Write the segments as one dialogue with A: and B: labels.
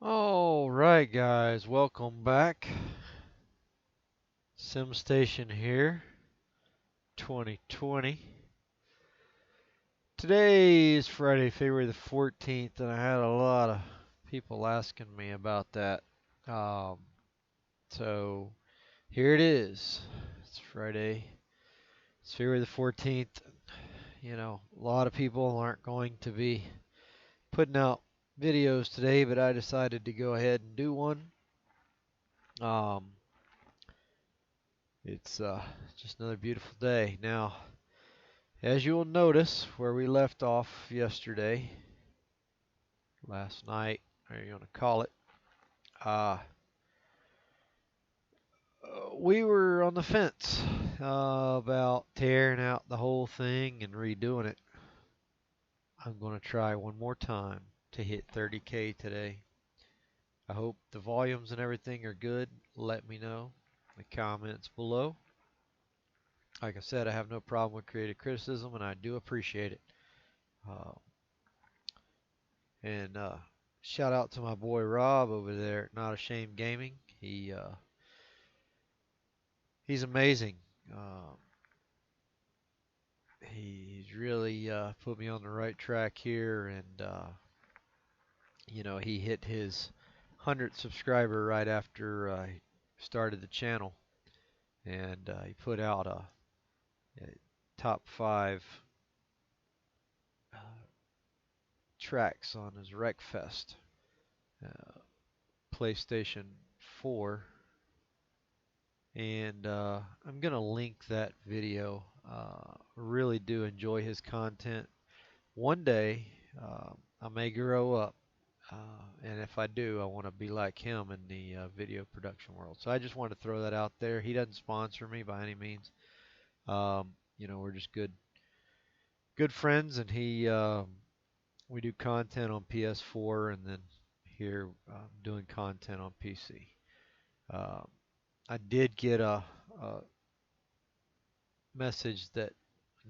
A: All right, guys, welcome back. SimStation here, 2020. Today is Friday, February the 14th, and I had a lot of people asking me about that. Um, so here it is. It's Friday. It's February the 14th. You know, a lot of people aren't going to be putting out videos today, but I decided to go ahead and do one. Um, it's just another beautiful day. Now, as you will notice, where we left off yesterday, last night, or you want to call it, uh, we were on the fence about tearing out the whole thing and redoing it. I'm going to try one more time to hit 30K today. I hope the volumes and everything are good. Let me know in the comments below. Like I said, I have no problem with creative criticism, and I do appreciate it. Uh, and shout out to my boy Rob over there at Not Ashamed Gaming. He's amazing. Um, he's really put me on the right track here, and he hit his 100th subscriber right after I started the channel, and he put out a top five uh, tracks on his Wreckfest uh, PlayStation 4. And I'm gonna link that video. Really do enjoy his content. One day I may grow up, and if I do, I want to be like him in the video production world. So I just want to throw that out there. He doesn't sponsor me by any means. We're just good friends, and we do content on PS4, and then here doing content on PC. Um, I did get a message that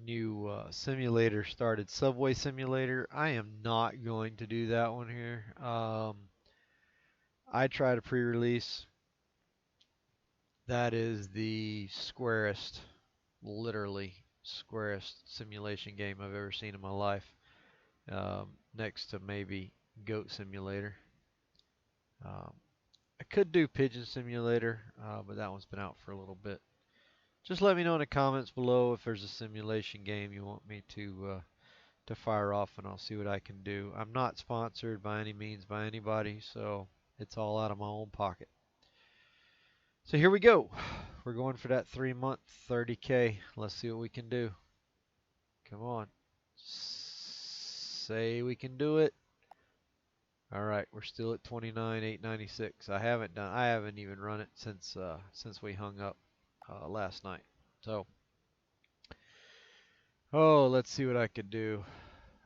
A: new simulator started, Subway Simulator. I am not going to do that one here. I tried a pre-release. That is the squarest, literally squarest simulation game I've ever seen in my life. Next to maybe Goat Simulator. Um, I could do Pigeon Simulator, but that one's been out for a little bit. Just let me know in the comments below if there's a simulation game you want me to fire off, and I'll see what I can do. I'm not sponsored by any means by anybody, so it's all out of my own pocket. So here we go. We're going for that 3 month 30K. Let's see what we can do. Come on. Say we can do it. All right, we're still at 29,896. I haven't even run it since we hung up last night. So, let's see what I could do.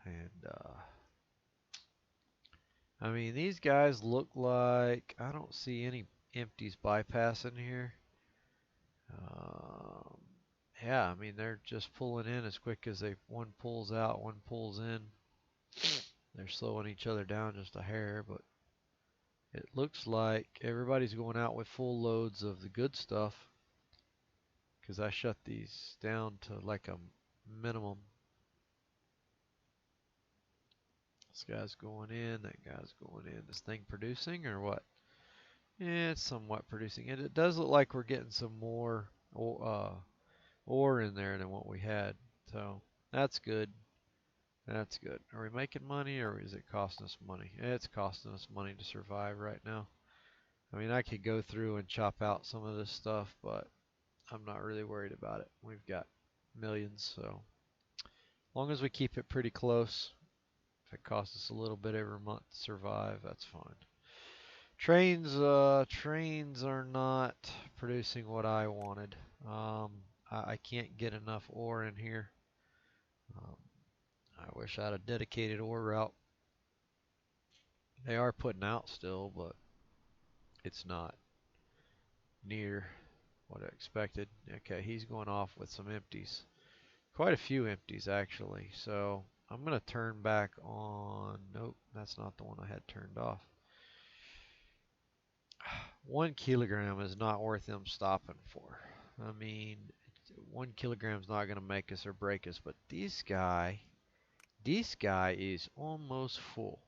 A: And I mean, these guys look like I don't see any empties bypassing here. Um, yeah, I mean they're just pulling in as quick as one pulls out, one pulls in. They're slowing each other down just a hair, but it looks like everybody's going out with full loads of the good stuff because I shut these down to like a minimum. This guy's going in, that guy's going in. This thing producing or what? Yeah, it's somewhat producing. And it does look like we're getting some more ore in there than what we had. So that's good. That's good. Are we making money or is it costing us money? It's costing us money to survive right now. I mean, I could go through and chop out some of this stuff, but I'm not really worried about it. We've got millions, so as long as we keep it pretty close, if it costs us a little bit every month to survive, that's fine. Trains are not producing what I wanted. I can't get enough ore in here. Um, I wish I had a dedicated ore route. They are putting out still, but it's not near what I expected. Okay, he's going off with some empties. Quite a few empties actually. So I'm gonna turn back on. Nope, that's not the one I had turned off. 1 kilogram is not worth them stopping for. I mean, 1 kilogram's not going to make us or break us, but this guy is almost full,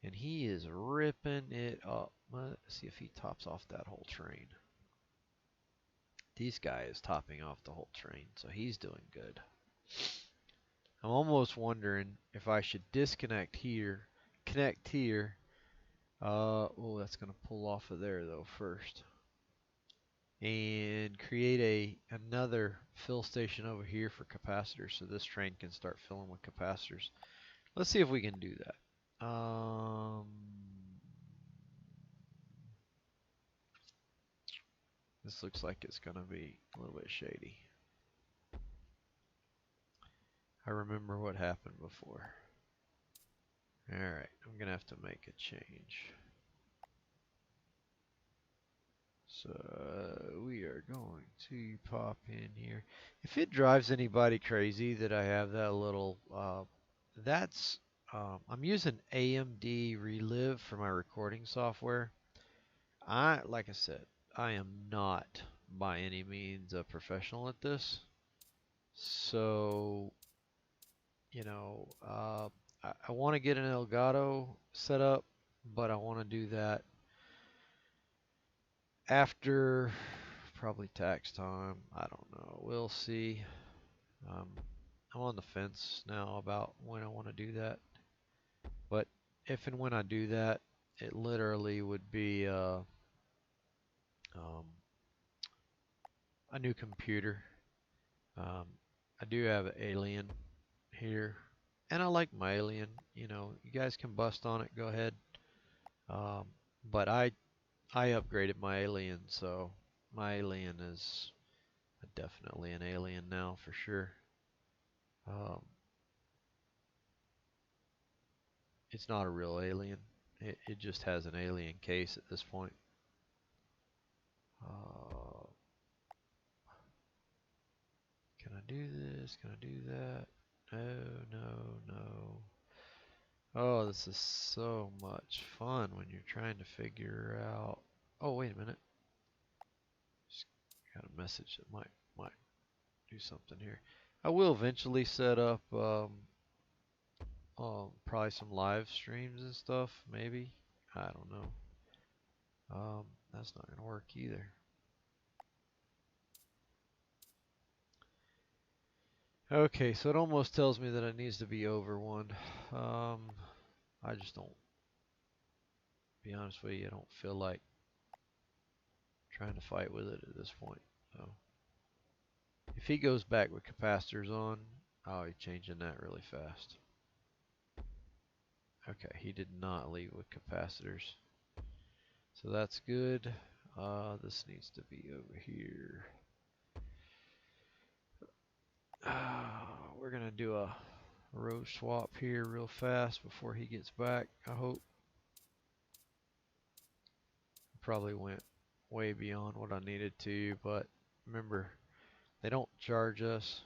A: and he is ripping it up. Let's see if he tops off that whole train. This guy is topping off the whole train, so he's doing good. I'm almost wondering if I should disconnect here, connect here. Oh, that's gonna pull off of there though first, and create another fill station over here for capacitors, so this train can start filling with capacitors. Let's see if we can do that. This looks like it's gonna be a little bit shady. I remember what happened before. Alright, I'm gonna have to make a change. So we are going to pop in here. If it drives anybody crazy that I have that little, I'm using AMD Relive for my recording software. Like I said, I am not by any means a professional at this. So, I want to get an Elgato set up, but I want to do that after probably tax time. I don't know. We'll see. Um, I'm on the fence now about when I want to do that. But if and when I do that, it literally would be um, a new computer. Um, I do have an Alien here, and I like my Alien. You guys can bust on it. Go ahead. Um, but I upgraded my Alien, so my Alien is definitely an Alien now for sure. Um, it's not a real Alien. It just has an alien case at this point. Uh, can I do this? Can I do that? No, no, no. Oh, this is so much fun when you're trying to figure out. Oh, wait a minute. Just got a message that might do something here. I will eventually set up probably some live streams and stuff. Maybe, I don't know. That's not gonna work either. Okay, so it almost tells me that it needs to be over one. I just don't, be honest with you, I don't feel like trying to fight with it at this point. So if he goes back with capacitors on, oh, he's changing that really fast. Okay, he did not leave with capacitors. So that's good. This needs to be over here. We're gonna do a row swap here real fast before he gets back, I hope. Probably went way beyond what I needed to, but remember, they don't charge us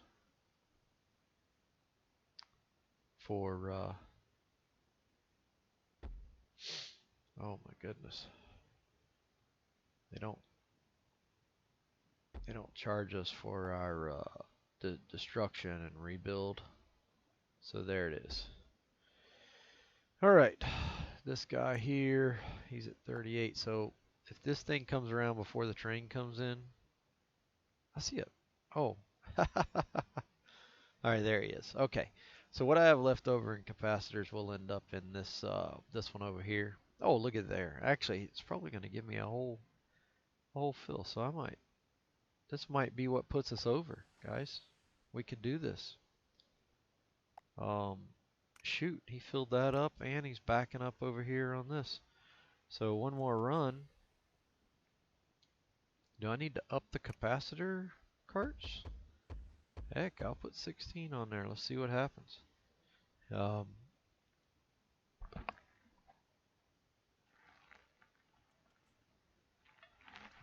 A: for oh my goodness. They don't charge us for our destruction and rebuild. So there it is. All right. This guy here, he's at 38. So if this thing comes around before the train comes in, I see it. Oh. All right, there he is. Okay. So what I have left over in capacitors will end up in this one over here. Oh, look at there. Actually, it's probably going to give me a whole fill. So this might be what puts us over, guys. We could do this. Um, shoot, he filled that up and he's backing up over here on this. So one more run. Do I need to up the capacitor carts? Heck, I'll put 16 on there. Let's see what happens.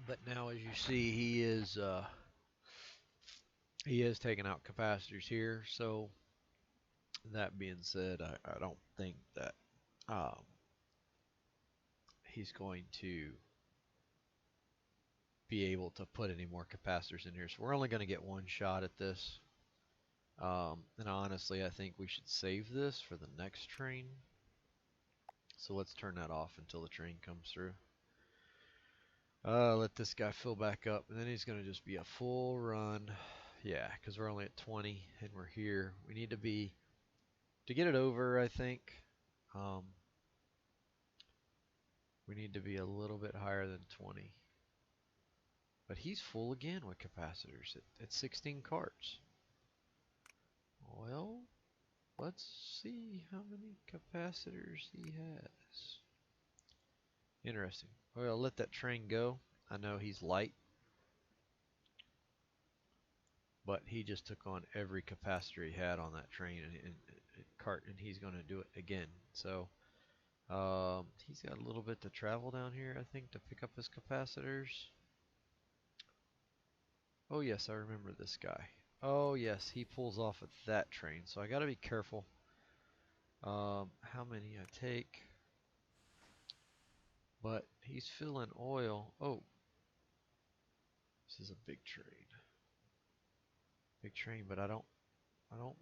A: But now, as you see, he is taking out capacitors here. So that being said, I don't think that he's going to be able to put any more capacitors in here. So we're only going to get one shot at this. And honestly, I think we should save this for the next train. So let's turn that off until the train comes through. Let this guy fill back up, and then he's going to just be a full run. Yeah, because we're only at 20, and we're here. We need to be, to get it over, I think, we need to be a little bit higher than 20. But he's full again with capacitors at 16 carts. Well, let's see how many capacitors he has. Interesting. Well, let that train go. I know he's light, but he just took on every capacitor he had on that train and cart, and he's going to do it again. So he's got a little bit to travel down here, I think, to pick up his capacitors. Oh yes, I remember this guy. Oh yes, he pulls off at that train, so I got to be careful how many I take. But he's filling oil. Oh, this is a big train. Big train, but I don't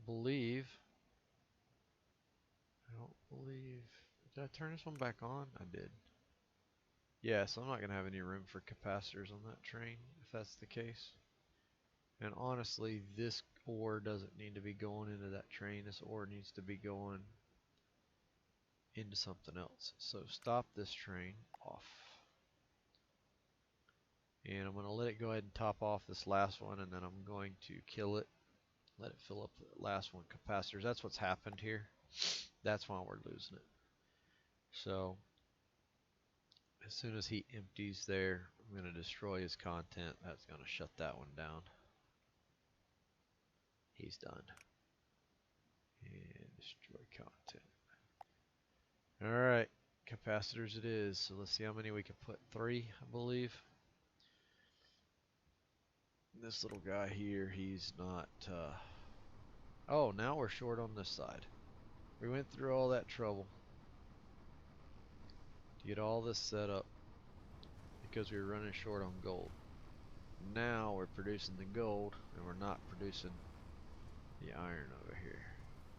A: believe. Did I turn this one back on? I did. Yeah, so I'm not gonna have any room for capacitors on that train if that's the case. And honestly, this ore doesn't need to be going into that train. This ore needs to be going into something else. So stop this train off. And I'm going to let it go ahead and top off this last one, and then I'm going to kill it. Let it fill up the last one. Capacitors, that's what's happened here. That's why we're losing it. So as soon as he empties there, I'm going to destroy his content. That's going to shut that one down. He's done. And destroy content. Alright, capacitors it is. So let's see how many we can put. 3, I believe. This little guy here, he's not... Oh, now we're short on this side. We went through all that trouble to get all this set up because we were running short on gold. Now we're producing the gold and we're not producing the iron over here.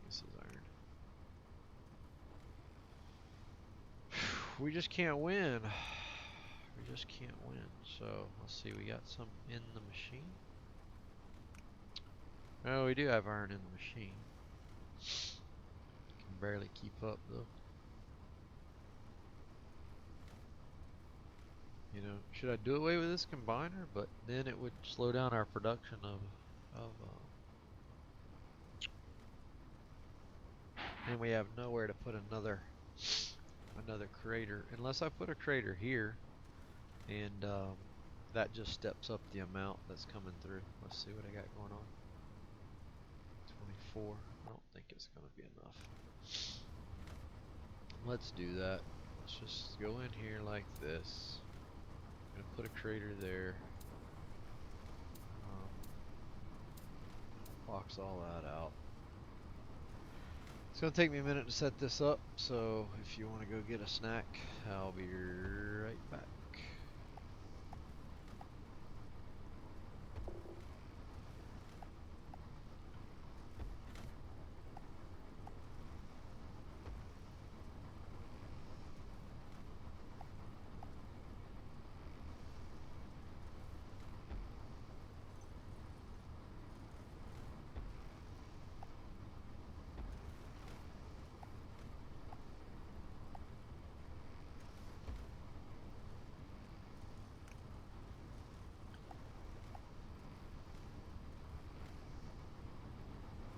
A: This is iron. We just can't win. We just can't win. So let's see, we got some in the machine. Oh, we do have iron in the machine. Can barely keep up though. You know, should I do away with this combiner? But then it would slow down our production of and we have nowhere to put another crater unless I put a crater here, and that just steps up the amount that's coming through. Let's see what I got going on. 24. I don't think it's going to be enough. Let's do that. Let's just go in here like this. I'm going to put a crater there. Box all that out. It's going to take me a minute to set this up, so if you want to go get a snack, I'll be right back.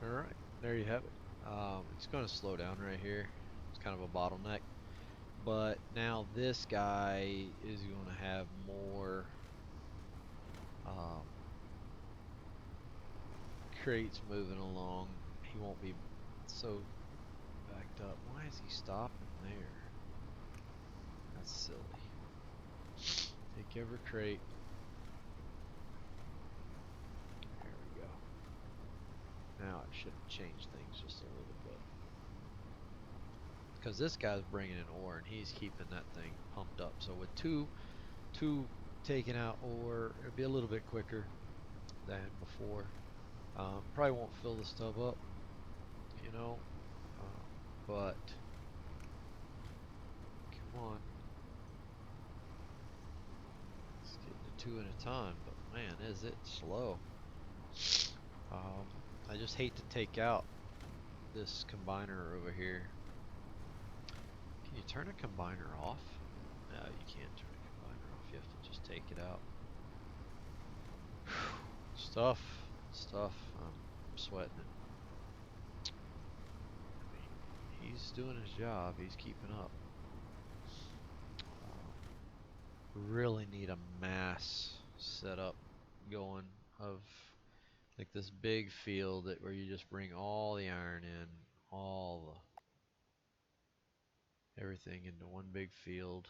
A: Alright, there you have it. It's going to slow down right here. It's kind of a bottleneck. But now this guy is going to have more crates moving along. He won't be so backed up. Why is he stopping there? That's silly. Take every crate. There we go. Now it should change things just a little bit. Because this guy's bringing in ore and he's keeping that thing pumped up. So with two taking out ore. It'll be a little bit quicker than before. Probably won't fill this tub up, you know, but come on. Let's get to two at a time, but man, is it slow. Um, I just hate to take out this combiner over here. Can you turn a combiner off? No, you can't turn a combiner off. You have to just take it out. Stuff. I'm sweating it. He's doing his job. He's keeping up. Really need a mass setup going of like this big field that where you just bring all the iron in, all the everything into one big field.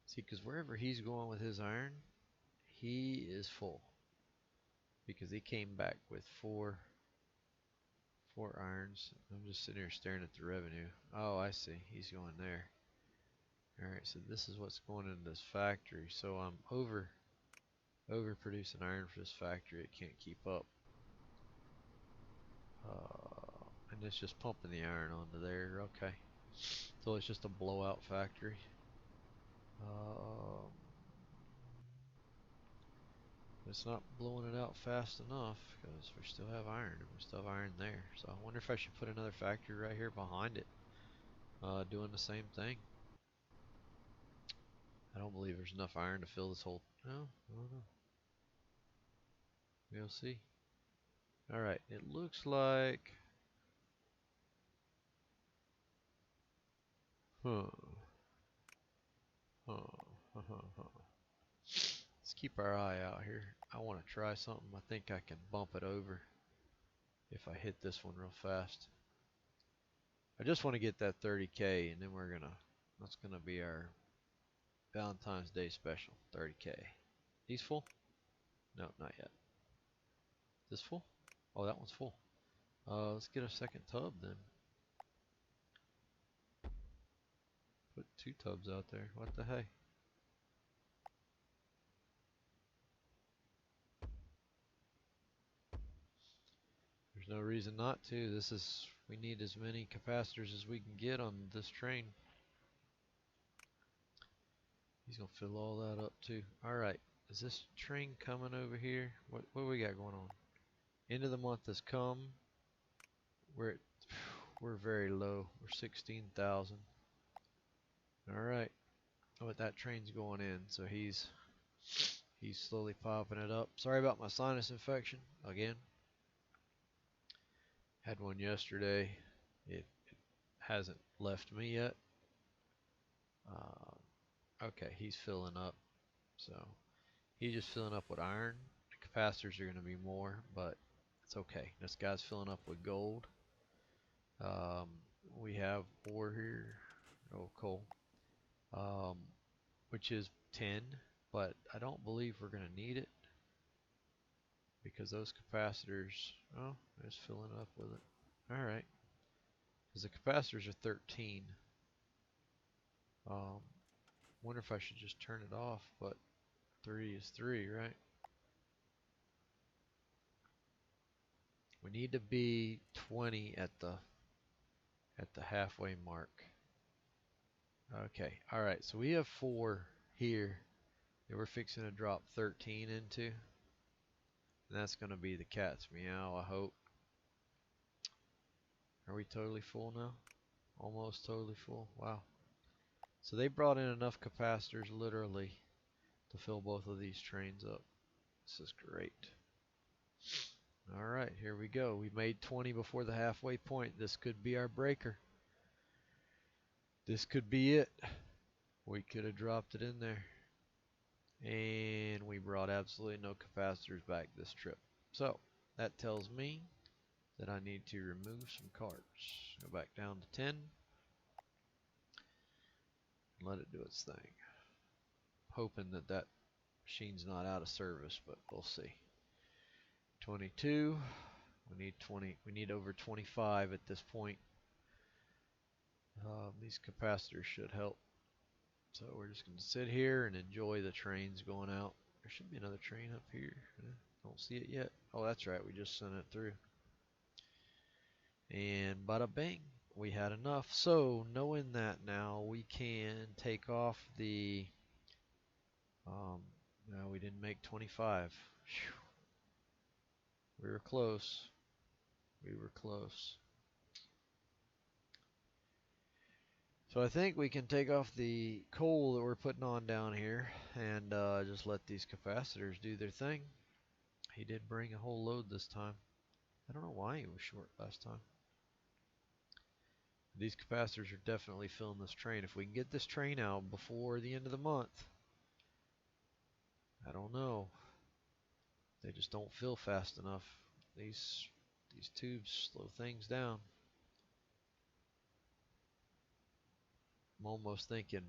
A: See, because wherever he's going with his iron, he is full because he came back with four irons. I'm just sitting here staring at the revenue. Oh, I see. He's going there. Alright, so this is what's going into this factory. So I'm overproducing iron for this factory. It can't keep up. And it's just pumping the iron onto there. Okay. So it's just a blowout factory. It's not blowing it out fast enough because we still have iron and we still have iron there. So I wonder if I should put another factory right here behind it, doing the same thing. I don't believe there's enough iron to fill this whole. No, I don't know. We'll see. All right, it looks like. Huh. Let's keep our eye out here. I want to try something. I think I can bump it over if I hit this one real fast. I just want to get that 30K and then that's gonna be our Valentine's Day special, 30K. These full? No, not yet. This full? Oh, that one's full. Let's get a second tub then. Put two tubs out there. What the hey? There's no reason not to. We need as many capacitors as we can get on this train. He's gonna fill all that up too. Alright, is this train coming over here? What we got going on? End of the month has come. We're very low. We're 16,000. Alright. Oh, that train's going in, so he's slowly popping it up. Sorry about my sinus infection again. Had one yesterday. It hasn't left me yet. Okay, he's filling up. So he's just filling up with iron. The capacitors are going to be more, but it's okay. This guy's filling up with gold. We have ore here. Oh, coal. Which is 10, but I don't believe we're going to need it because those capacitors, oh, it's filling up with it. Alright. Because the capacitors are 13. Wonder if I should just turn it off, but 3 is 3, right? We need to be 20 at the halfway mark. Okay, alright, so we have 4 here that we're fixing to drop 13 into. And that's going to be the cat's meow, I hope. Are we totally full now? Almost totally full. Wow. So they brought in enough capacitors literally to fill both of these trains up. This is great. Alright, here we go. We made 20 before the halfway point. This could be our breaker. This could be it. We could have dropped it in there. And we brought absolutely no capacitors back this trip. So, that tells me that I need to remove some carts. Go back down to 10. Let it do its thing. Hoping that machine's not out of service, but we'll see. 22. We need 20. We need over 25 at this point. These capacitors should help. So we're just going to sit here and enjoy the trains going out. There should be another train up here. Don't see it yet. Oh, that's right. We just sent it through. And bada bing, we had enough. So knowing that now, we can take off the. No, we didn't make 25. Whew. We were close. We were close. So I think we can take off the coal that we're putting on down here and just let these capacitors do their thing. He did bring a whole load this time. I don't know why he was short last time. These capacitors are definitely filling this train. If we can get this train out before the end of the month, I don't know. They just don't fill fast enough. These tubes slow things down. I'm almost thinking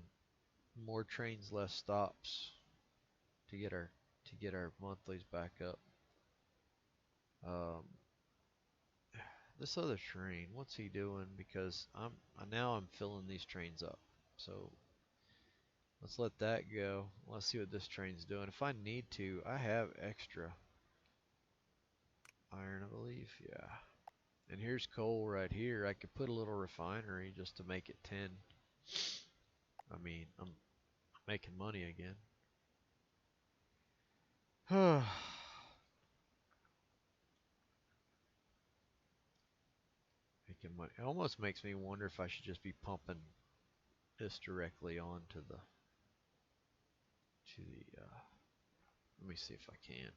A: more trains, less stops to get our monthlies back up. Um, this other train, what's he doing? Because I'm filling these trains up. So let's let that go. Let's see what this train's doing. If I need to, I have extra iron, I believe. Yeah. And here's coal right here. I could put a little refinery just to make it 10. I mean, I'm making money again. Making money. It almost makes me wonder if I should just be pumping this directly onto the. Let me see if I can,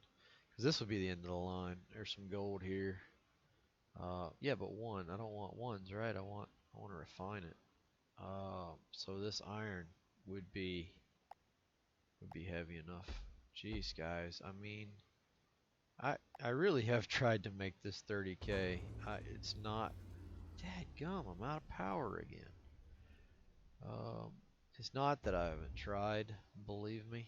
A: because this will be the end of the line. There's some gold here. Yeah, but one. I don't want ones, right? I want to refine it. So this iron would be heavy enough. Jeez, guys. I mean, I really have tried to make this 30K. It's not. Dadgum, I'm out of power again. Um, it's not that I haven't tried, believe me.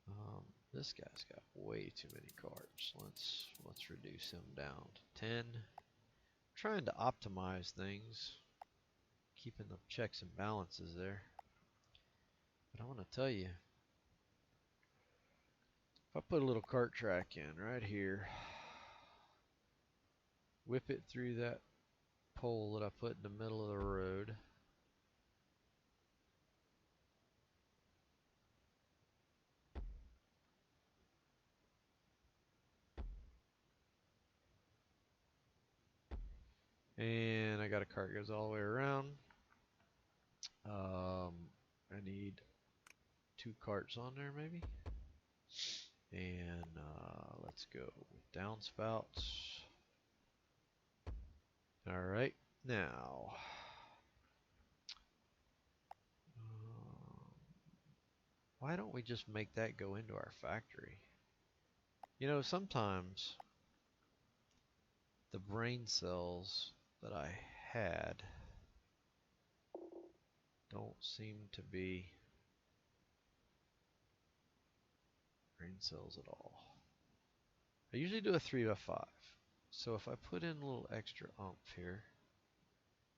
A: Um, this guy's got way too many cards. Let's reduce him down to 10. Trying to optimize things, keeping the checks and balances there. But I want to tell you, if I put a little cart track in right here, whip it through that pole that I put in the middle of the road. And I got a cart goes all the way around. I need 2 carts on there maybe. And let's go with downspouts. Alright, now why don't we just make that go into our factory? You know, sometimes the brain cells that I had don't seem to be brain cells at all. I usually do a 3x5. So if I put in a little extra oomph here,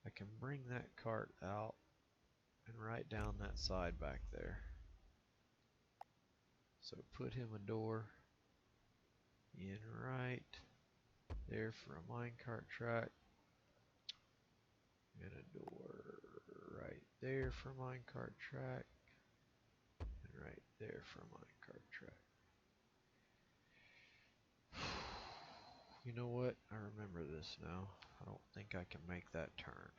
A: I can bring that cart out and right down that side back there. So put him a door in right there for a minecart track, and a door right there for a minecart track, and right there for a minecart track. You know what? I remember this now. I don't think I can make that turn.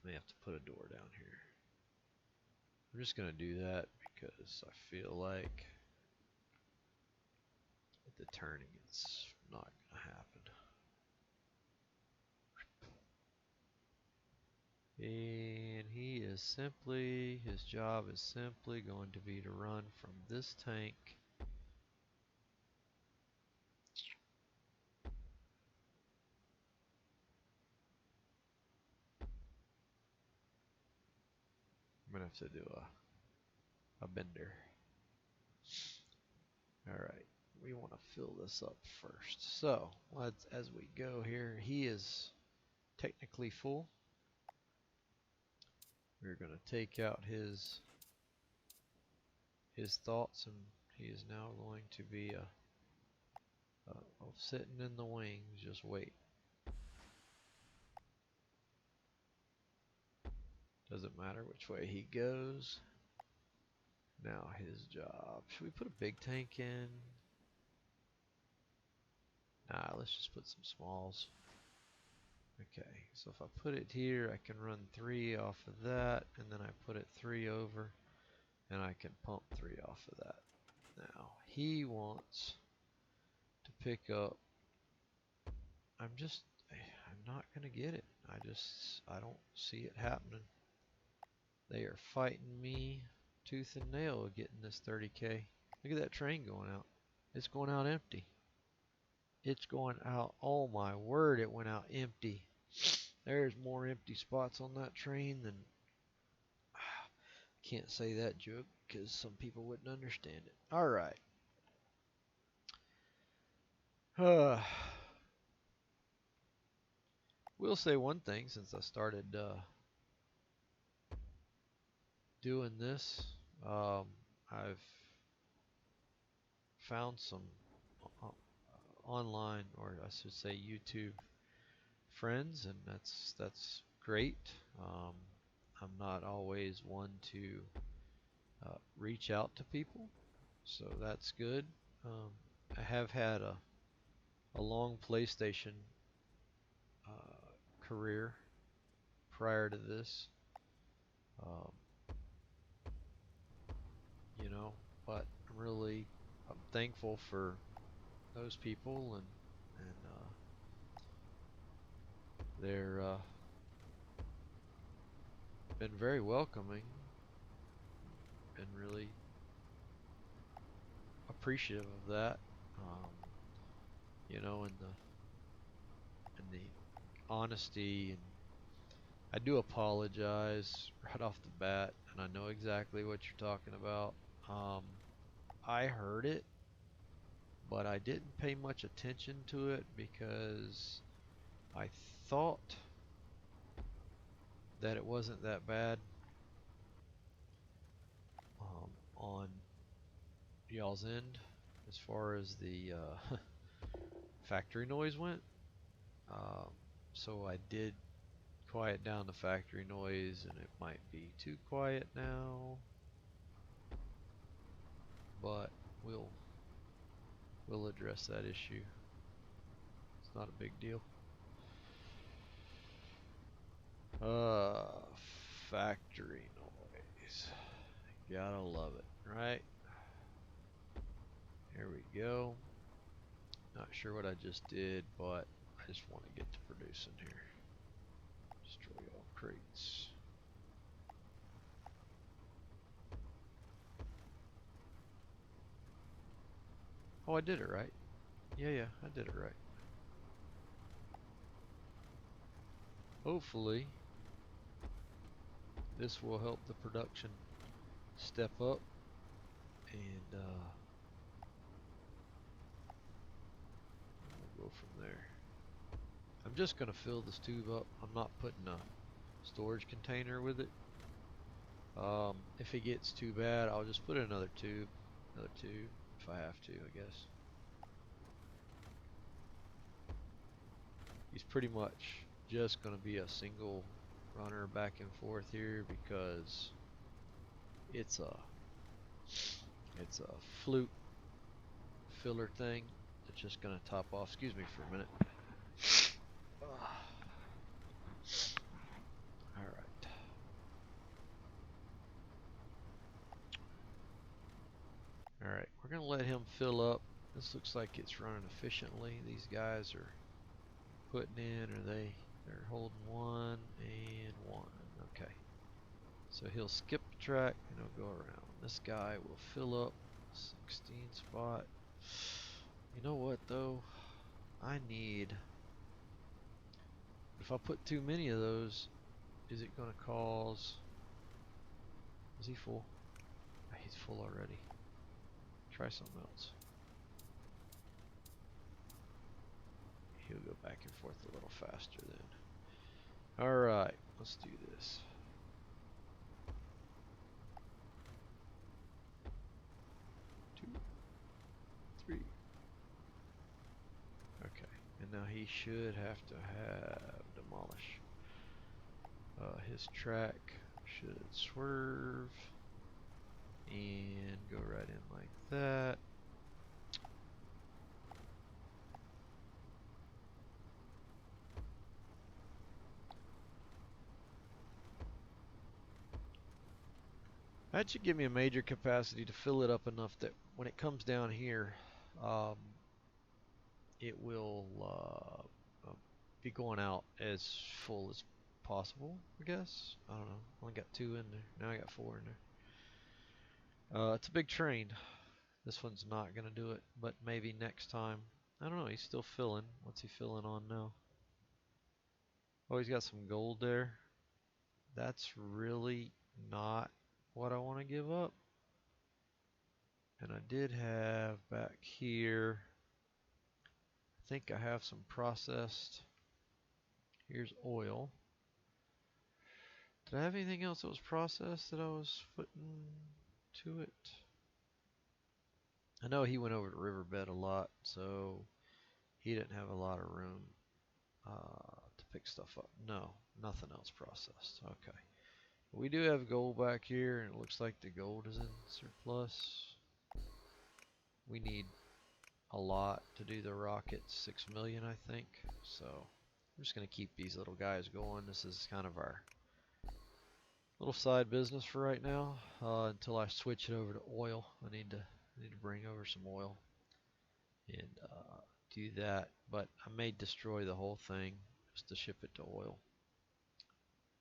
A: May have to put a door down here. I'm just gonna do that because I feel like with the turning it's not gonna happen. And his job is simply going to be to run from this tank I'm gonna have to do a bender. Alright, we want to fill this up first. So, as we go here, he is technically full. We're going to take out his thoughts, and he is now going to be sitting in the wings. Just wait. Doesn't matter which way he goes. Now his job. Should we put a big tank in? Nah, let's just put some smalls. Okay, so if I put it here, I can run 3 off of that, and then I put it 3 over, and I can pump 3 off of that. Now, he wants to pick up. I'm not going to get it. I don't see it happening. They are fighting me tooth and nail getting this 30K. Look at that train going out. It's going out empty. It's going out. Oh my word, it went out empty. There's more empty spots on that train than. Can't say that joke because some people wouldn't understand it. Alright. We'll say one thing since I started doing this. I've found some online, or I should say YouTube friends, and that's great. I'm not always one to reach out to people, so that's good. I have had a long PlayStation career prior to this, um, you know, but I'm thankful for those people, and they're been very welcoming and really appreciative of that. Um, and the honesty, and I do apologize right off the bat, and I know exactly what you're talking about. Um, I heard it, but I didn't pay much attention to it because I thought that it wasn't that bad on y'all's end as far as the factory noise went. Um, so I did quiet down the factory noise, and it might be too quiet now, but we'll address that issue. It's not a big deal. Uh, Factory noise. Gotta love it, right? Here we go. Not sure what I just did, but I just want to get to producing here. Destroy all crates. Oh, I did it right. Yeah, I did it right. Hopefully, this will help the production step up, and we'll go from there. I'm just going to fill this tube up. I'm not putting a storage container with it. If it gets too bad, I'll just put in another tube if I have to, I guess. He's pretty much just going to be a single runner back and forth here because it's a flute filler thing that's just going to top off. Excuse me for a minute. Alright. Alright, we're going to let him fill up. This looks like it's running efficiently. These guys are putting in, or they're holding 1 and 1. Okay. So he'll skip the track and he'll go around. This guy will fill up 16 spot. You know what though? I need, if I put too many of those, is it going to cause, is he full? He's full already. Try something else. He'll go back and forth a little faster then. Alright, let's do this. we should have to have demolish. His track should swerve and go right in like that. That should give me a major capacity to fill it up enough that when it comes down here, um, it will be going out as full as possible, I guess. I don't know. Only got 2 in there. Now I got 4 in there. It's a big train. This one's not going to do it, but maybe next time. I don't know. He's still filling. What's he filling on now? Oh, he's got some gold there. That's really not what I want to give up. And I did have back here, I think I have some processed. Here's oil. Did I have anything else that was processed that I was putting to it? I know he went over to Riverbed a lot, so he didn't have a lot of room to pick stuff up. No, nothing else processed. Okay. We do have gold back here, and it looks like the gold is in surplus. We need a lot to do the rockets, 6 million I think. So I'm just going to keep these little guys going. This is kind of our little side business for right now until I switch it over to oil. I need to bring over some oil and do that, but I may destroy the whole thing just to ship it to oil.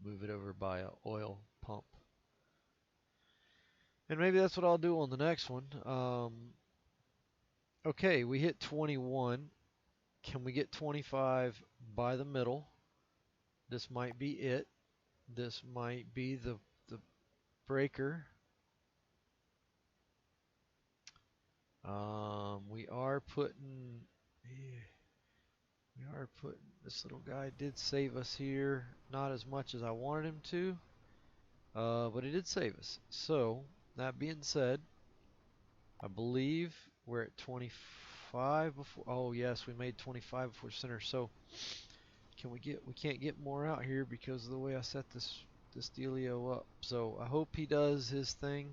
A: Move it over by a oil pump. And maybe that's what I'll do on the next one. Okay, we hit 21. Can we get 25 by the middle? This might be it. This might be the breaker. We are putting this little guy did save us here. Not as much as I wanted him to, but he did save us. So that being said, I believe we're at 25 before. Oh yes, we made 25 before center. So we can't get more out here because of the way I set this dealio up. So I hope he does his thing.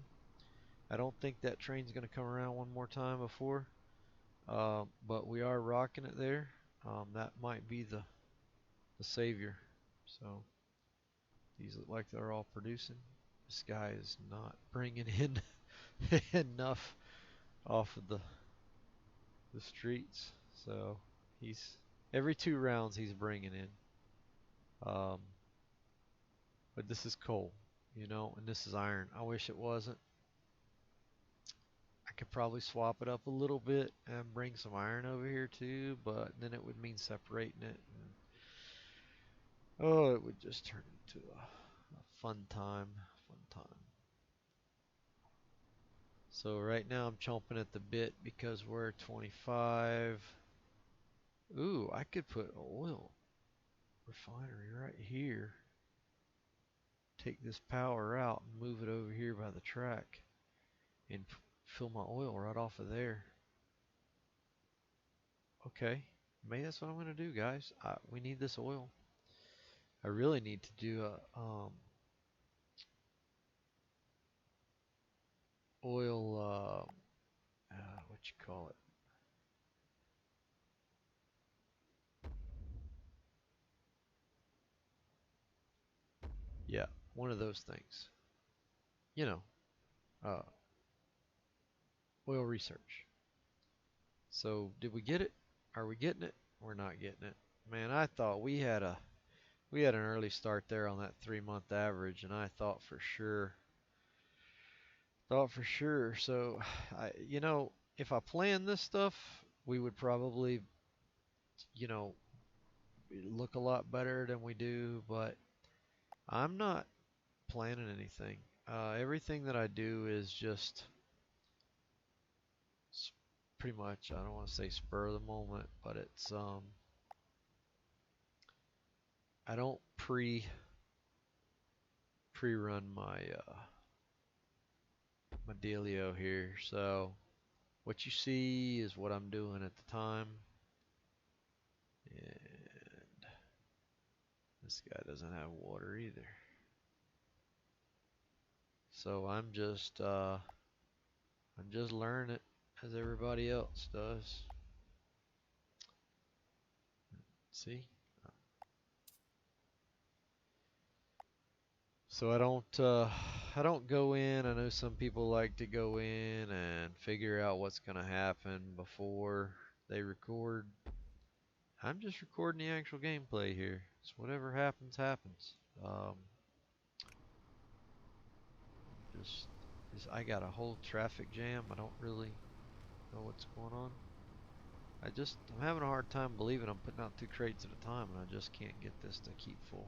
A: I don't think that train's going to come around one more time before. But we are rocking it there. That might be the savior. So these look like they're all producing. This guy is not bringing in enough off of the streets. So he's every 2 rounds he's bringing in. But this is coal, and this is iron. I wish it wasn't. I could probably swap it up a little bit and bring some iron over here too, but then it would mean separating it. Oh, it would just turn into a fun time. Fun time. So right now I'm chomping at the bit because we're 25. Ooh, I could put an oil refinery right here. Take this power out and move it over here by the track and fill my oil right off of there. Okay, maybe that's what I'm going to do, guys. We need this oil. I really need to do a oil, what you call it? Yeah, one of those things. You know, uh, oil research. So did we get it? Are we getting it? We're not getting it. Man, I thought we had an early start there on that 3-month average, and I thought for sure. So, if I planned this stuff, we would probably, you know, look a lot better than we do. But I'm not planning anything. Everything that I do is just pretty much, I don't want to say spur of the moment, but it's I don't pre-run my dealio here. So what you see is what I'm doing at the time, And this guy doesn't have water either. So I'm just learning it as everybody else does. See? So I don't go in. I know some people like to go in and figure out what's gonna happen before they record. I'm just recording the actual gameplay here. So whatever happens, happens. Um, just, I got a whole traffic jam. I don't really know what's going on. I'm having a hard time believing I'm putting out 2 crates at a time, and I just can't get this to keep full.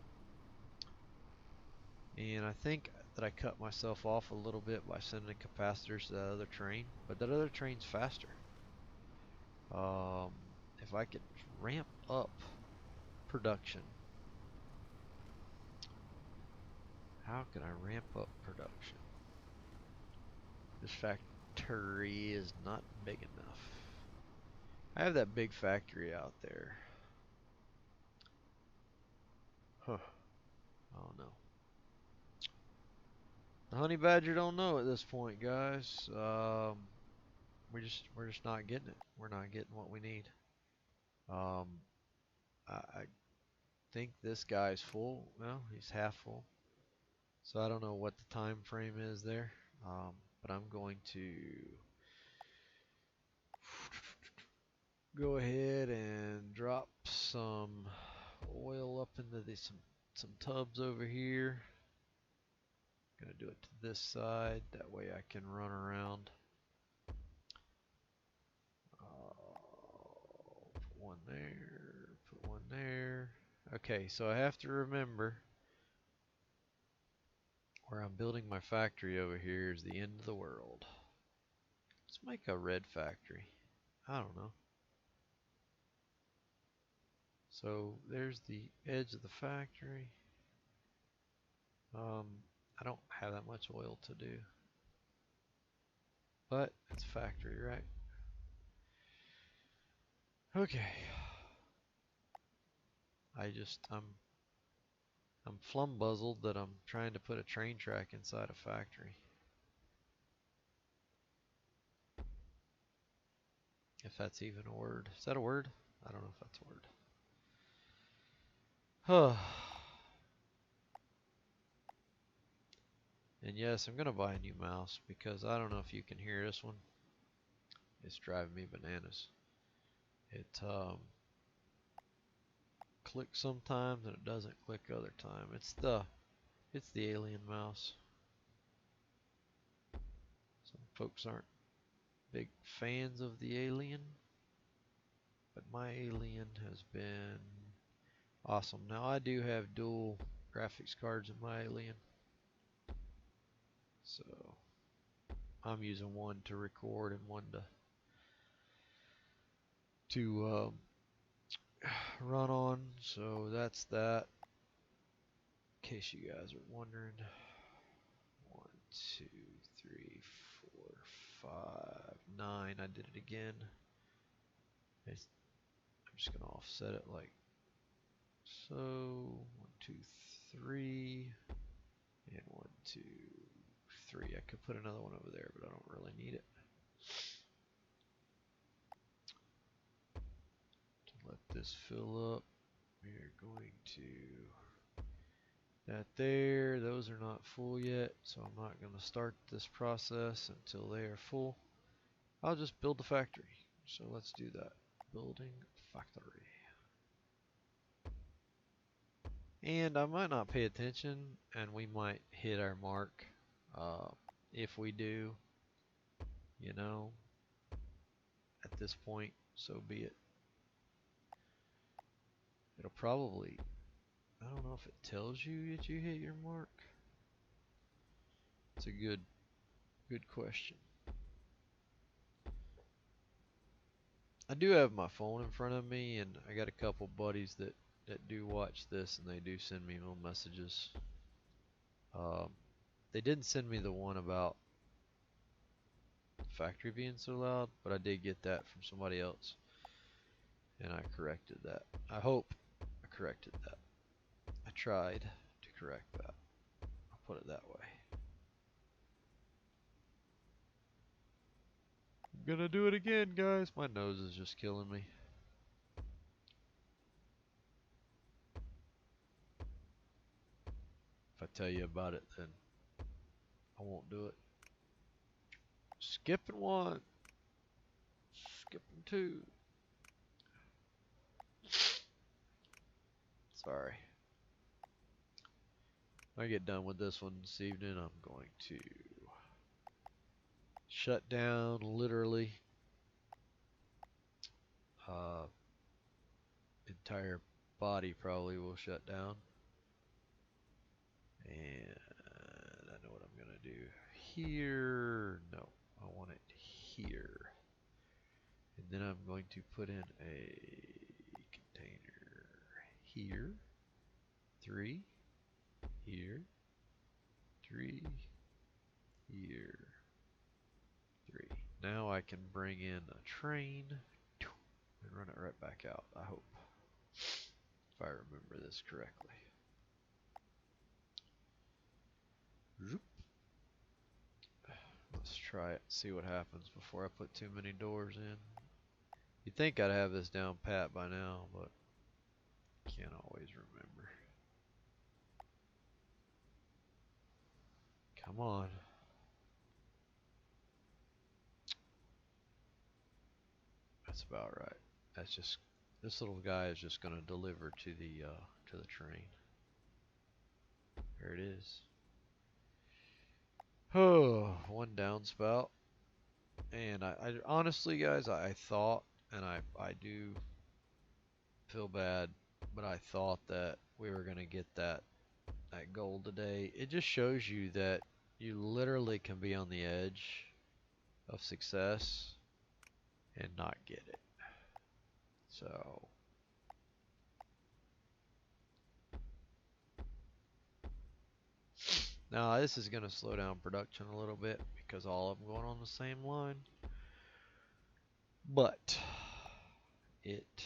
A: And I think that I cut myself off a little bit by sending capacitors to that other train, but that other train's faster. Um, if I could ramp up production, how can I ramp up production? This factory is not big enough. I have that big factory out there. Huh. Oh no. The honey badger don't know at this point, guys. We're just not getting it. We're not getting what we need. Um, I think this guy's full. Well, he's half full. So I don't know what the time frame is there. But I'm going to go ahead and drop some oil up into some tubs over here. Gonna do it to this side. That way I can run around. Put one there. Put one there. Okay, so I have to remember where I'm building my factory over here is the end of the world. Let's make a red factory. I don't know. So there's the edge of the factory. I don't have that much oil to do, but it's a factory, right? Okay. I'm flumbuzzled that I'm trying to put a train track inside a factory. If that's even a word. Is that a word? I don't know if that's a word. And yes, I'm gonna buy a new mouse because I don't know if you can hear this one. It's driving me bananas. It clicks sometimes and it doesn't click other time. It's the alien mouse. Some folks aren't big fans of the alien, but my alien has been awesome. Now I do have dual graphics cards in my alien, so I'm using one to record and one to run on. So that's that. In case you guys are wondering. 1, 2, 3, 4, 5, 9. I did it again. I'm just gonna offset it like so. 1, 2, 3, and 1, 2, 3. I could put another one over there, but I don't really need it. To let this fill up, we are going to that there. Those are not full yet, so I'm not going to start this process until they are full. I'll just build the factory. So let's do that. Building factory. And I might not pay attention, and we might hit our mark. If we do, you know, at this point, so be it. It'll probably, I don't know if it tells you that you hit your mark. It's a good question. I do have my phone in front of me, and I got a couple buddies that do watch this, and they do send me little messages. They didn't send me the one about the factory being so loud, but I did get that from somebody else. And I corrected that. I hope I corrected that. I tried to correct that. I'll put it that way. I'm gonna do it again, guys. My nose is just killing me. If I tell you about it, then I won't do it. Skipping one. Skipping two. Sorry. When I get done with this one this evening, I'm going to shut down literally uh, entire body probably will shut down. And I know what I'm gonna do here. No, I want it here. And then I'm going to put in a container here. 3 here. 3 here. 3. Now I can bring in a train and run it right back out, I hope. If I remember this correctly. Zoop. Let's try it, see what happens before I put too many doors in. You'd think I'd have this down pat by now, but can't always remember. Come on. That's about right. That's just, this little guy is just gonna deliver to the train. There it is. Oh, one downspout. And I honestly, guys, I thought, and I do feel bad, but I thought that we were gonna get that goal today. It just shows you that you literally can be on the edge of success and not get it. So now this is gonna slow down production a little bit because all of them going on the same line. But it,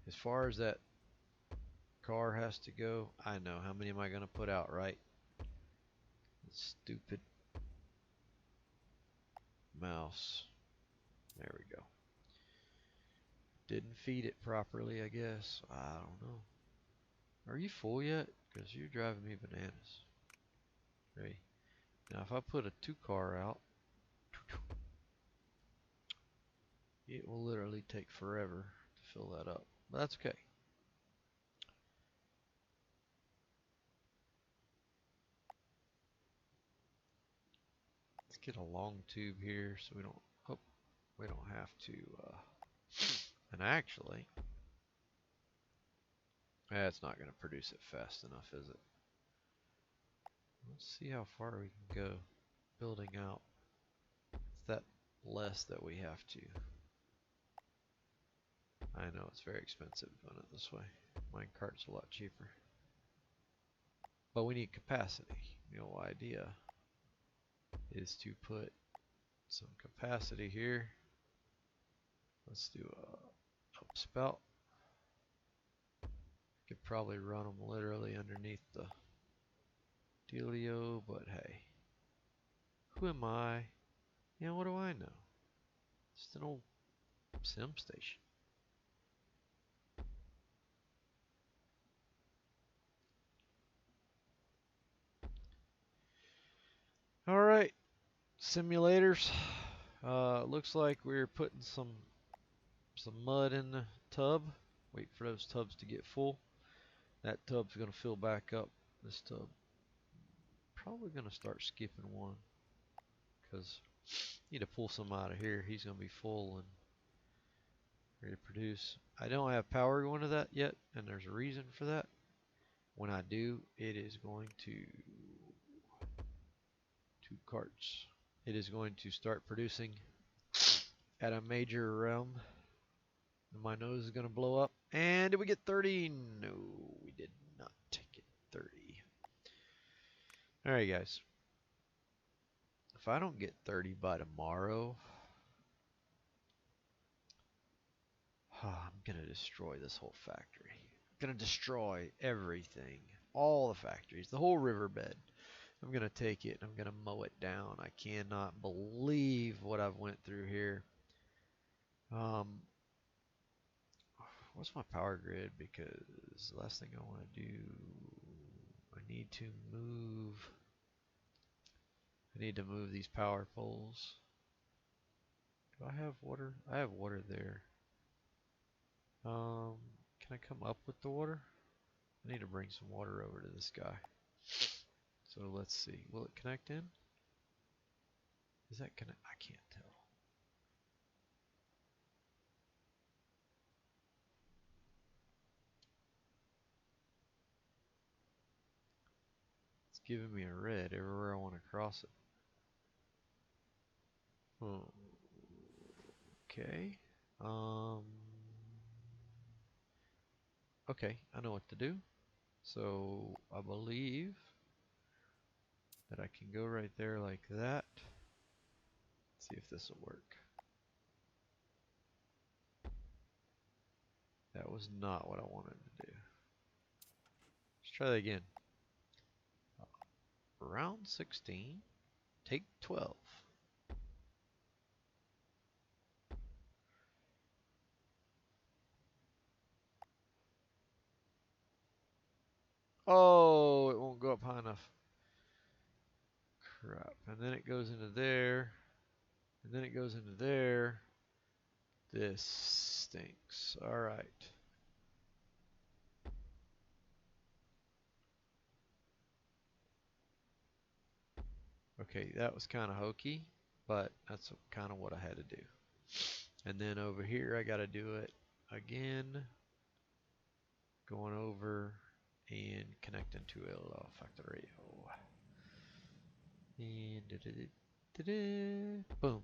A: as far as that car has to go, I know. How many am I gonna put out, right? Stupid mouse. There we go. Didn't feed it properly, I guess. I don't know. Are you full yet? Because you're driving me bananas. Ready? Now if I put a 2-car out, it will literally take forever to fill that up. But that's okay. Let's get a long tube here so we don't have to and actually it's not going to produce it fast enough, is it? Let's see how far we can go building out. It's that less that we have to. I know it's very expensive doing it this way. Minecart's a lot cheaper. But we need capacity. The whole idea is to put some capacity here. Let's do a upspout. Could probably run them literally underneath the dealio, but hey. Who am I? Yeah, what do I know? Just an old sim station. Alright, simulators. Looks like we're putting some mud in the tub. Wait for those tubs to get full. That tub's going to fill back up. This tub probably going to start skipping one because need to pull some out of here. He's going to be full and ready to produce. I don't have power going to that yet, and there's a reason for that. When I do, it is going to 2 carts. It is going to start producing at a major realm. And my nose is going to blow up. And did we get 30? No, we did not get 30. Alright, guys. If I don't get 30 by tomorrow, I'm gonna destroy this whole factory. I'm gonna destroy everything. All the factories, the whole riverbed. I'm gonna take it and I'm gonna mow it down. I cannot believe what I've went through here. Um, what's my power grid? Because the last thing I want to do, I need to move. I need to move these power poles. Do I have water? I have water there. Can I come up with the water? I need to bring some water over to this guy. So let's see. Will it connect in? Is that connect? I can't tell. It's giving me a red everywhere I want to cross it. Hmm. Okay. Um. Okay, I know what to do. So I believe that I can go right there like that. See if this will work. That was not what I wanted to do. Let's try that again. Round 16, take 12. Oh, it won't go up high enough. Crap. And then it goes into there. And then it goes into there. This stinks. Alright. Okay, that was kind of hokey, but that's kind of what I had to do. And then over here, I got to do it again. Going over and connecting to El Factorio. And boom.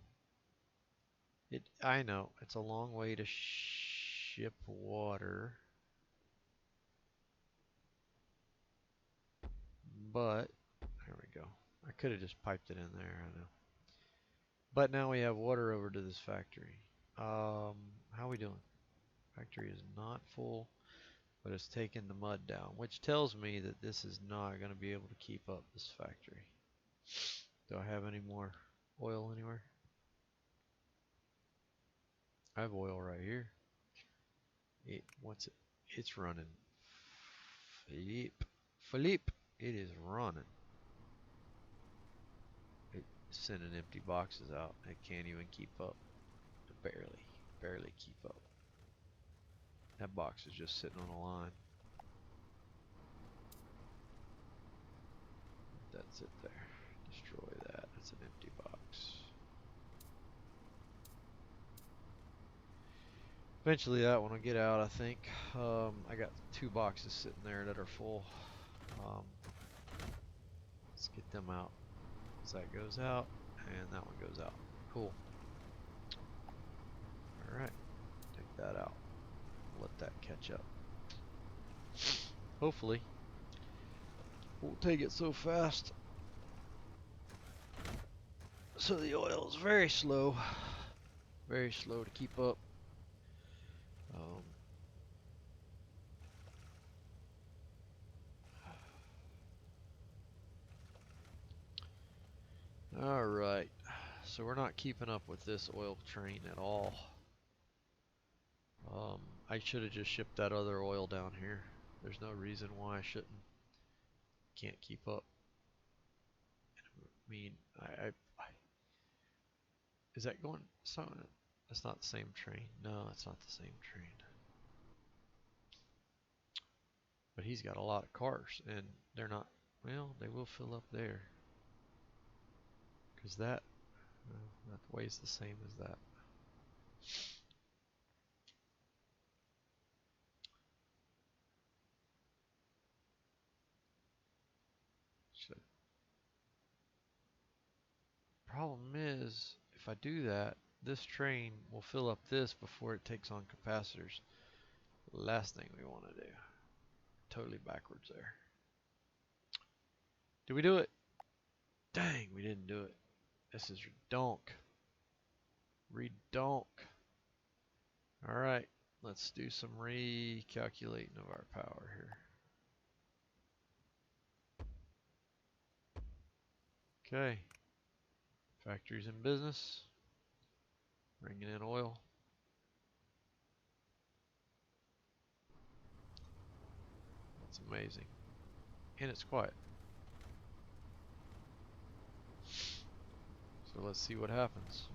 A: I know it's a long way to ship water, but there we go. I could have just piped it in there, I know. But now we have water over to this factory. How we doing? Factory is not full, but it's taking the mud down, which tells me that this is not going to be able to keep up this factory. Do I have any more oil anywhere? I have oil right here. What's it? It's running. Philippe, it is running. It's sending empty boxes out. It can't even keep up. Barely keep up. That box is just sitting on a line. That's it there. Destroy that. That's an empty box. Eventually that one will get out, I think. I got 2 boxes sitting there that are full. Let's get them out. So that goes out, and that one goes out. Cool. Alright, take that out. Let that catch up. Hopefully. Won't take it so fast. So the oil is very slow. Very slow to keep up. Alright, so we're not keeping up with this oil train at all. I should have just shipped that other oil down here. There's no reason why I shouldn't. Can't keep up. I mean, is that going? That's not the same train. No, it's not the same train. But he's got a lot of cars, and they're not. Well, they will fill up there. Because that weighs the same as that. So, problem is, if I do that, this train will fill up this before it takes on capacitors. Last thing we want to do. Totally backwards there. Did we do it? Dang, we didn't do it. This is redonk. Redonk. Alright. Let's do some recalculating of our power here. Okay. Factories in business. Bringing in oil. That's amazing. And it's quiet. So let's see what happens.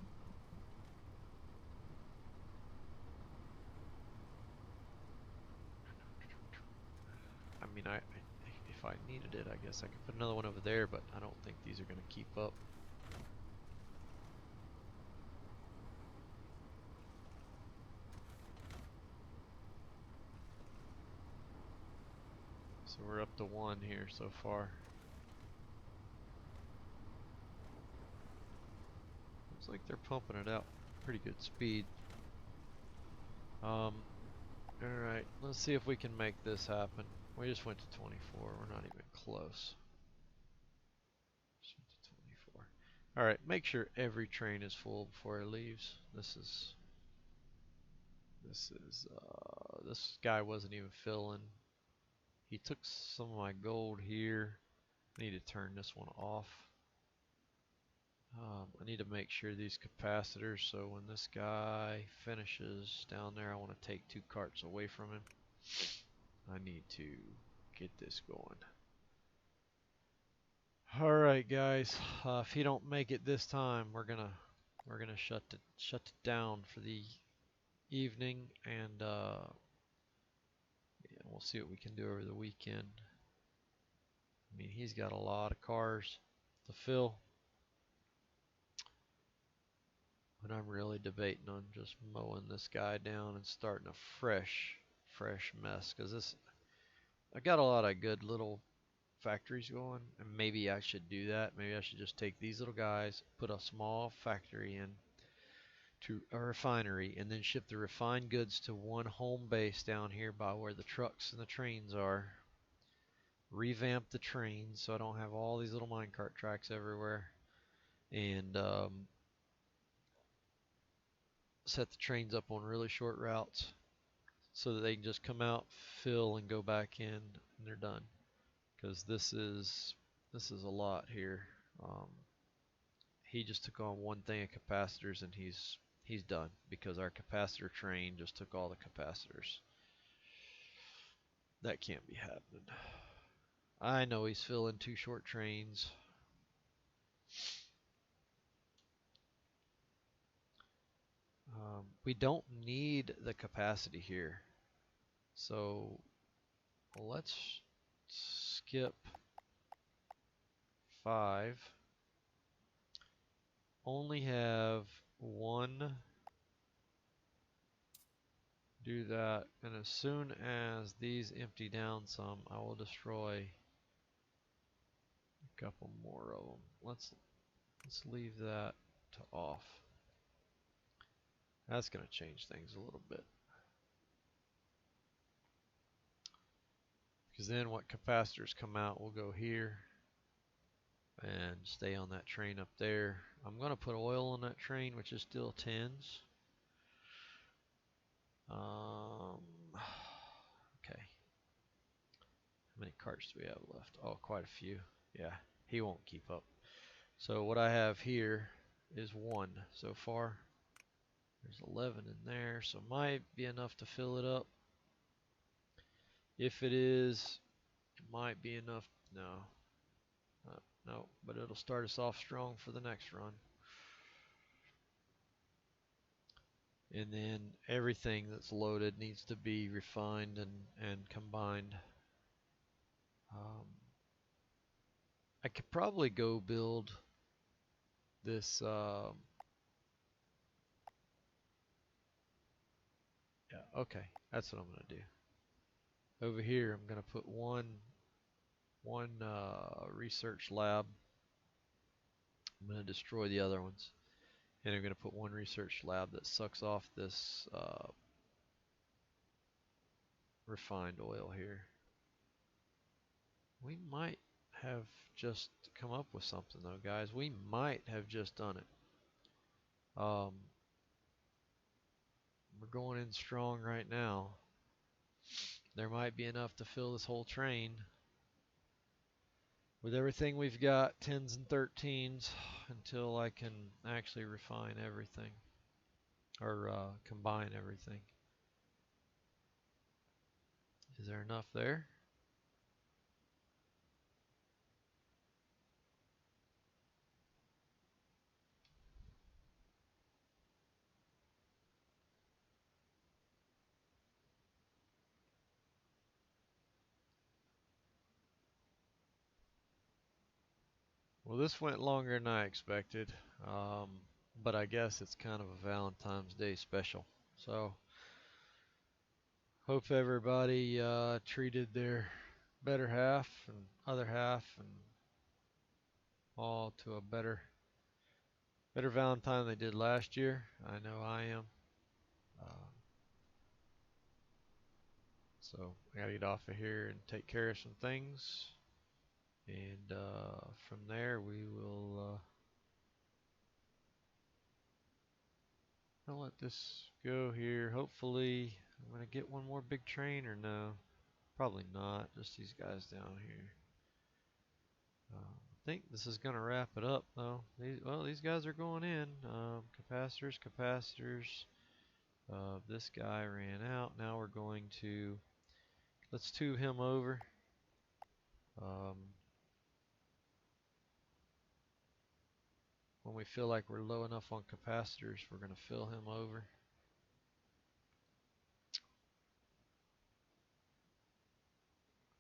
A: I mean, if I needed it, I guess I could put another one over there, but I don't think these are going to keep up. So we're up to 1 here so far. Looks like they're pumping it out pretty good speed. Alright, let's see if we can make this happen. We just went to 24, we're not even close. Just went to 24. Alright, make sure every train is full before it leaves. This guy wasn't even filling. He took some of my gold here. I need to turn this one off. I need to make sure these capacitors, so when this guy finishes down there, I want to take 2 carts away from him. I need to get this going. Alright guys, if he don't make it this time, we're gonna shut it down for the evening, and yeah, we'll see what we can do over the weekend. I mean, he's got a lot of cars to fill. But I'm really debating on just mowing this guy down and starting a fresh mess, because I got a lot of good little factories going, and maybe I should do that. Maybe I should just take these little guys, put a small factory in to a refinery, and then ship the refined goods to one home base down here by where the trucks and the trains are. Revamp the trains so I don't have all these little minecart tracks everywhere, and set the trains up on really short routes so that they can just come out, fill, and go back in, and they're done. Because this is a lot here. He just took on one thing of capacitors, and he's done because our capacitor train just took all the capacitors. That can't be happening. I know he's filling 2 short trains. We don't need the capacity here, so let's skip 5. Only have 1. Do that, and as soon as these empty down some, I will destroy a couple more of them. Let's leave that to off. That's going to change things a little bit. Because then what capacitors come out will go here and stay on that train up there. I'm going to put oil on that train, which is still 10s. Okay. How many carts do we have left? Oh, quite a few. Yeah, he won't keep up. So what I have here is 1 so far. There's 11 in there, so might be enough to fill it up. If it is, it might be enough. No. No, but it'll start us off strong for the next run. And then everything that's loaded needs to be refined and combined. I could probably go build this. Yeah, okay, that's what I'm gonna do. Over here, I'm gonna put one research lab. I'm gonna destroy the other ones, and I'm gonna put one research lab that sucks off this refined oil here. We might have just come up with something though, guys. We might have just done it. We're going in strong right now. There might be enough to fill this whole train. With everything we've got, 10s and 13s, until I can actually refine everything. Or combine everything. Is there enough there? Well, this went longer than I expected, um, but I guess it's kind of a Valentine's Day special. So, hope everybody treated their better half and other half and all to a better Valentine than they did last year. I know I am. Uh, so I gotta get off of here and take care of some things, and from there we will. I'll let this go here. Hopefully, I'm gonna get one more big train or no. Probably not. Just these guys down here. I think this is gonna wrap it up though. These guys are going in. Capacitors. This guy ran out. Now we're going to let's tube him over. Um, when we feel like we're low enough on capacitors, we're gonna fill him over.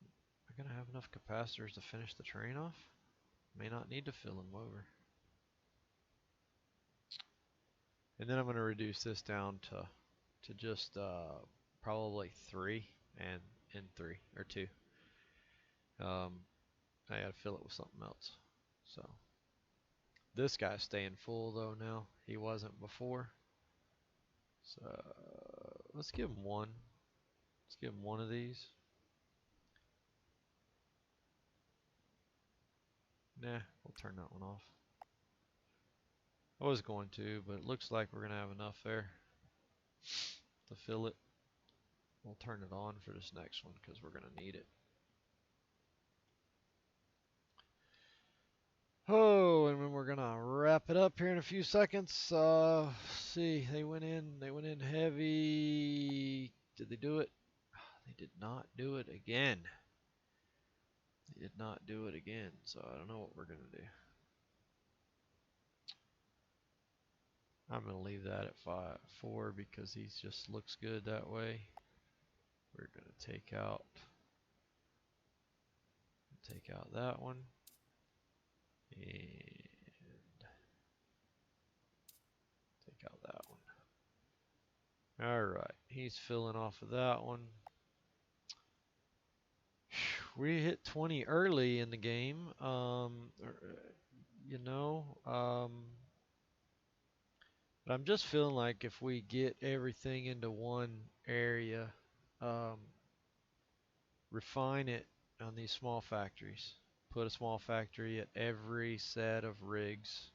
A: Am I gonna have enough capacitors to finish the train off? May not need to fill him over. And then I'm going to reduce this down to just probably 3 and 3 or 2. I got to fill it with something else. So this guy's staying full though now. He wasn't before. So let's give him one. Let's give him one of these. Nah, we'll turn that one off. I was going to, but it looks like we're going to have enough there to fill it. We'll turn it on for this next one because we're going to need it. Oh, and then we're gonna wrap it up here in a few seconds. See, they went in heavy. Did they do it? They did not do it again. They did not do it again, so I don't know what we're gonna do. I'm gonna leave that at 4 because he just looks good that way. We're gonna take out that one and take out that one. All right, he's filling off of that one. We hit 20 early in the game. You know, but I'm just feeling like if we get everything into one area, um, refine it on these small factories, put a small factory at every set of rigs,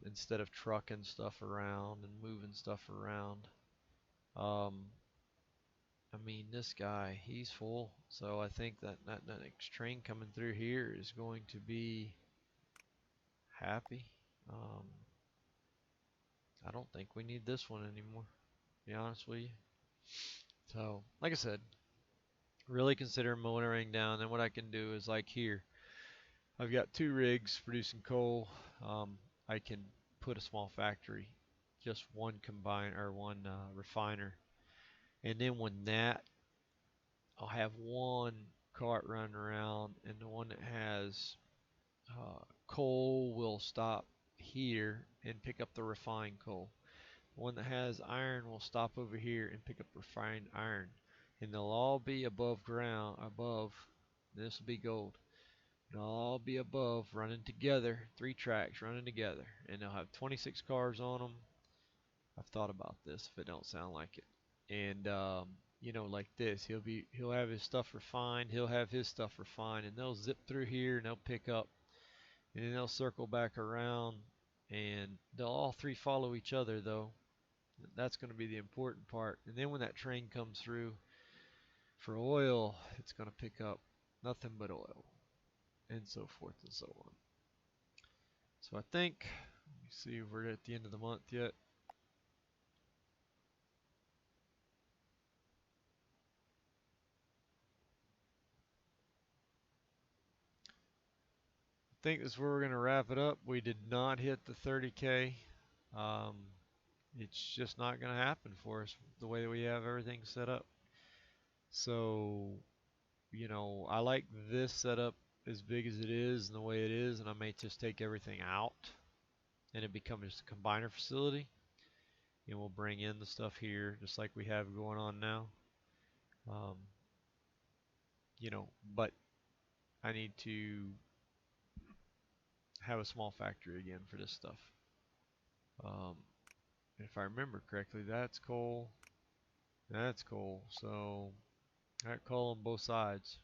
A: instead of trucking stuff around and moving stuff around. Um, I mean, this guy, he's full. So I think that next train coming through here is going to be happy. Um, I don't think we need this one anymore, to be honest with you. So, like I said, really consider motoring down. And what I can do is like here, I've got 2 rigs producing coal. I can put a small factory, just one combine or one refiner. And then when that I'll have one cart running around, and the one that has coal will stop here and pick up the refined coal. The one that has iron will stop over here and pick up refined iron. And they'll all be above ground, above. This will be gold. They'll all be above, running together, 3 tracks running together. And they'll have 26 cars on them. I've thought about this if it don't sound like it. And you know, like this, he'll have his stuff refined, he'll have his stuff refined, and they'll zip through here and they'll pick up, and then they'll circle back around, and they'll all 3 follow each other though. That's going to be the important part. And then when that train comes through for oil, it's going to pick up nothing but oil, and so forth and so on. So I think, let me see if we're at the end of the month yet. I think this is where we're going to wrap it up. We did not hit the 30K. Um, it's just not going to happen for us the way that we have everything set up. So, I like this setup as big as it is and the way it is, and I may just take everything out and it becomes a combiner facility. And we'll bring in the stuff here just like we have going on now. Um, but I need to have a small factory again for this stuff. Um, if I remember correctly, that's coal. That's coal. So I got coal on both sides.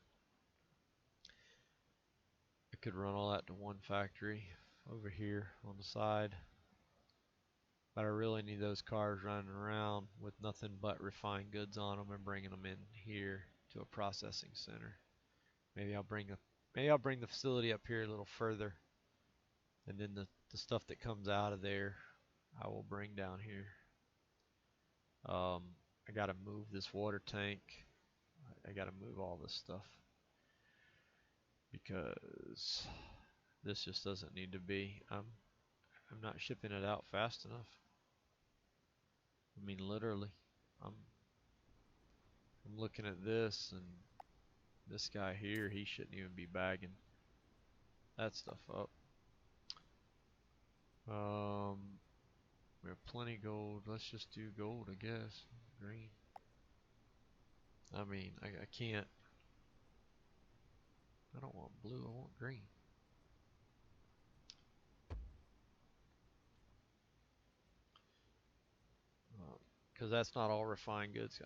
A: I could run all that to one factory over here on the side. But I really need those cars running around with nothing but refined goods on them and bringing them in here to a processing center. Maybe I'll bring the facility up here a little further, and then the stuff that comes out of there I will bring down here. I gotta move this water tank. I gotta move all this stuff because this just doesn't need to be. I'm not shipping it out fast enough. I mean, literally. I'm I'm looking at this, and this guy here, he shouldn't even be bagging that stuff up. Um, we have plenty gold. Let's just do gold, I guess. Green. I mean, I can't. I don't want blue. I want green. Because that's not all refined goods.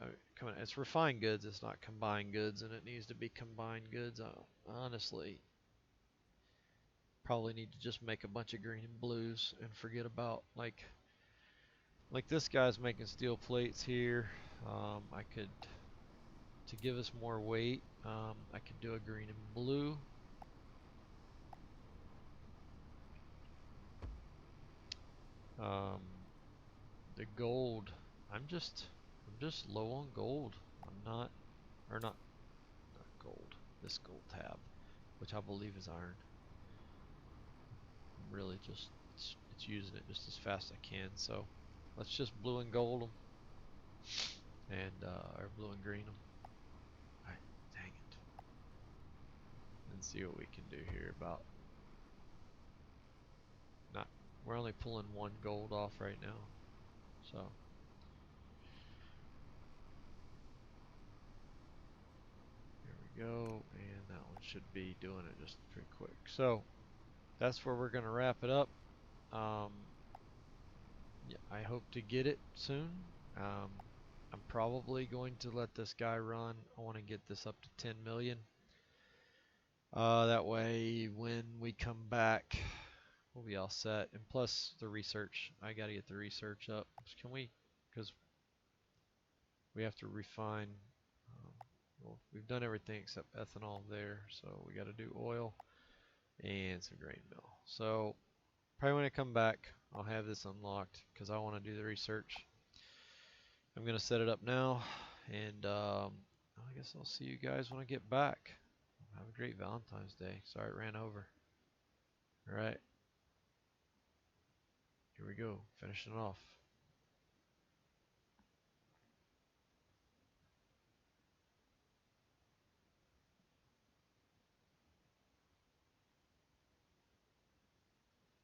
A: It's refined goods. It's not combined goods, and it needs to be combined goods. Honestly, probably need to just make a bunch of green and blues and forget about like this guy's making steel plates here. I could to give us more weight. I could do a green and blue. Um, the gold. I'm just low on gold. I'm not, or not gold. This gold tab, which I believe is iron. I'm really just it's using it just as fast as I can. So let's just blue and gold them, and or blue and green them. Alright, dang it. And see what we can do here about not. We're only pulling one gold off right now, so. There we go, and that one should be doing it just pretty quick. So that's where we're going to wrap it up. Um, yeah, I hope to get it soon. Um, I'm probably going to let this guy run. I want to get this up to 10 million. That way, when we come back, we'll be all set. And plus the research, I got to get the research up. Can we? Because we have to refine. Um, well, we've done everything except ethanol there, so we got to do oil and some grain mill. So probably when I come back, I'll have this unlocked because I want to do the research. I'm going to set it up now, and I guess I'll see you guys when I get back. Have a great Valentine's Day. Sorry it ran over. All right, here we go, finishing it off.